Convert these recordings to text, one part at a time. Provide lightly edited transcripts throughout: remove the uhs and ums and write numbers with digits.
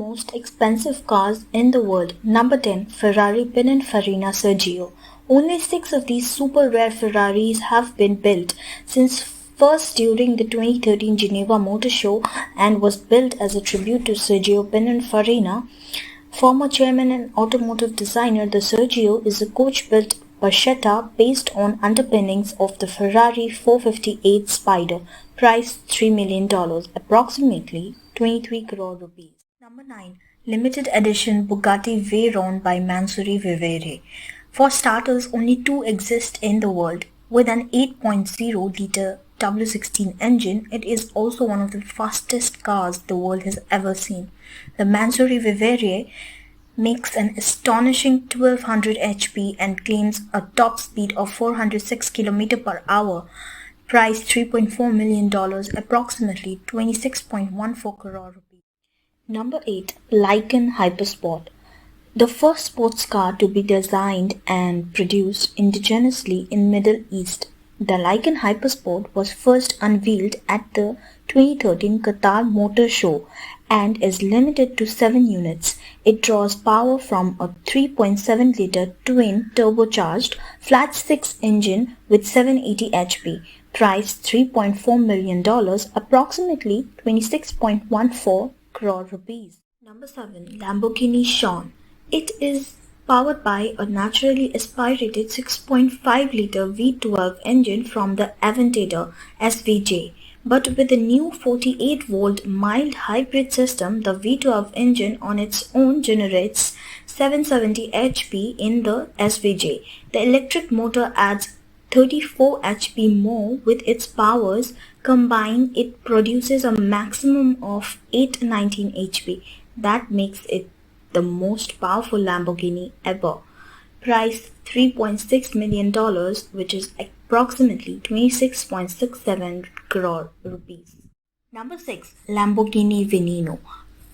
most expensive cars in the world. Number 10, Ferrari Pininfarina Sergio. Only 6 of these super rare Ferraris have been built since first during the 2013 Geneva Motor Show and was built as a tribute to Sergio Pininfarina. Former chairman and automotive designer, the Sergio is a coach-built Barchetta based on underpinnings of the Ferrari 458 Spider, priced $3 million, approximately 23 crore rupees. Number 9. Limited edition Bugatti Veyron by Mansouri Vivere. For starters, only 2 exist in the world. With an 8.0-liter W16 engine, it is also one of the fastest cars the world has ever seen. The Mansouri Vivere makes an astonishing 1200 HP and claims a top speed of 406 km per hour, priced $3.4 million, approximately 26.14 crore rupees. Number 8. Lykan Hypersport. The first sports car to be designed and produced indigenously in Middle East. The Lykan Hypersport was first unveiled at the 2013 Qatar Motor Show and is limited to 7 units. It draws power from a 3.7-liter twin turbocharged flat 6 engine with 780 HP, priced $3.4 million, approximately 26.14 crore rupees. Number 7. Lamborghini Shaun. It is powered by a naturally aspirated 6.5-liter V12 engine from the Aventador SVJ. But with the new 48-volt mild hybrid system, the V12 engine on its own generates 770 HP in the SVJ. The electric motor adds 34 HP more with its powers. Combined, it produces a maximum of 819 HP. That makes it the most powerful Lamborghini ever. Price $3.6 million, which is approximately 26.67 crore rupees. Number 6. Lamborghini Veneno.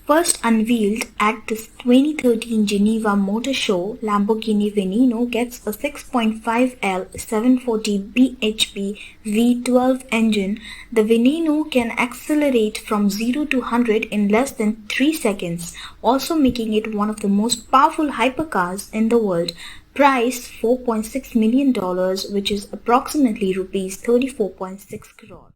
First unveiled at the 2013 Geneva Motor Show, Lamborghini Veneno gets a 6.5L 740 bhp V12 engine. The Veneno can accelerate from 0 to 100 in less than 3 seconds, also making it one of the most powerful hypercars in the world. Price $4.6 million, which is approximately rupees 34.6 crore.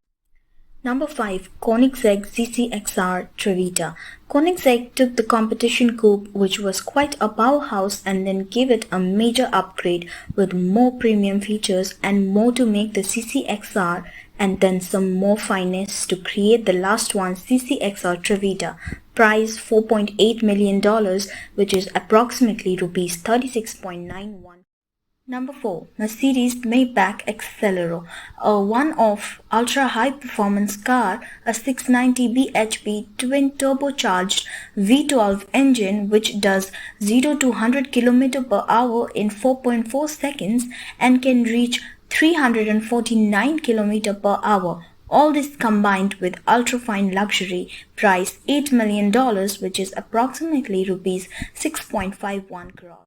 Number 5. Koenigsegg CCXR Trevita. Koenigsegg took the competition coupe, which was quite a powerhouse, and then gave it a major upgrade with more premium features and more to make the CCXR, and then some more finesse to create the last one, CCXR Trevita. Price $4.8 million, which is approximately rupees 36.91. Number 4. Mercedes Maybach Excelero, a one-off ultra-high performance car, a 690 bhp twin turbocharged V12 engine which does 0 to 100 km per hour in 4.4 seconds and can reach 349 km per hour. All this combined with ultra-fine luxury, price $8 million, which is approximately rupees 6.51 crore.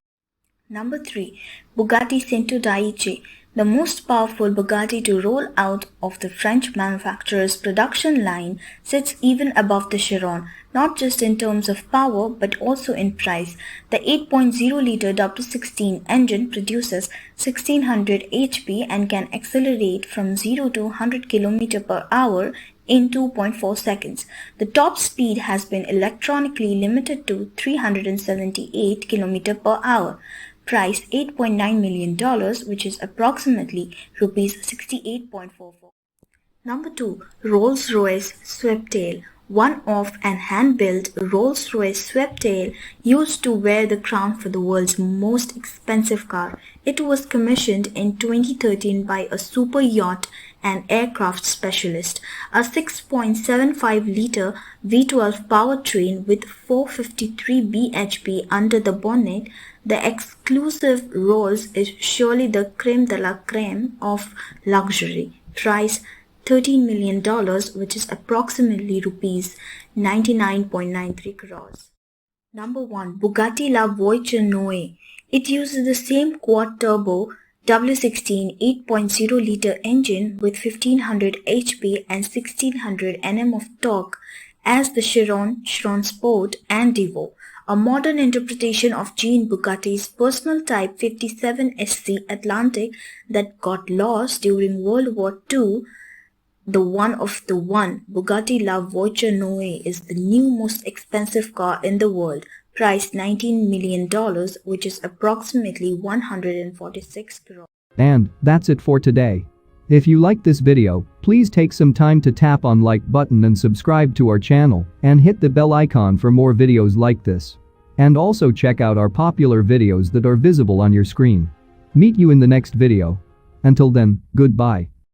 Number 3. Bugatti Centodaice, the most powerful Bugatti to roll out of the French manufacturer's production line, sits even above the Chiron, not just in terms of power but also in price. The 8.0-liter W16 engine produces 1600 HP and can accelerate from 0 to 100 km per hour in 2.4 seconds. The top speed has been electronically limited to 378 km per hour. Price $8.9 million, which is approximately rupees 68.44. Number 2. Rolls-Royce Sweptail. One-off and hand-built Rolls-Royce Sweptail used to wear the crown for the world's most expensive car. It was commissioned in 2013 by a super yacht and aircraft specialist. A 6.75-liter V12 powertrain with 453 bhp under the bonnet. The exclusive Rolls is surely the creme de la creme of luxury. Price $13 million, which is approximately rupees 99.93 crores. Number 1. Bugatti La Voiture Neue. It uses the same quad-turbo W16 8.0-liter engine with 1500 HP and 1600 Nm of torque as the Chiron Sport and Devo, a modern interpretation of Jean Bugatti's personal Type 57 SC Atlantic that got lost during World War II. The one Bugatti La Voiture Noire is the new most expensive car in the world, priced $19 million, which is approximately 146 crores. And that's it for today. If you like this video, please take some time to tap on like button and subscribe to our channel and hit the bell icon for more videos like this. And also check out our popular videos that are visible on your screen. Meet you in the next video. Until then, goodbye.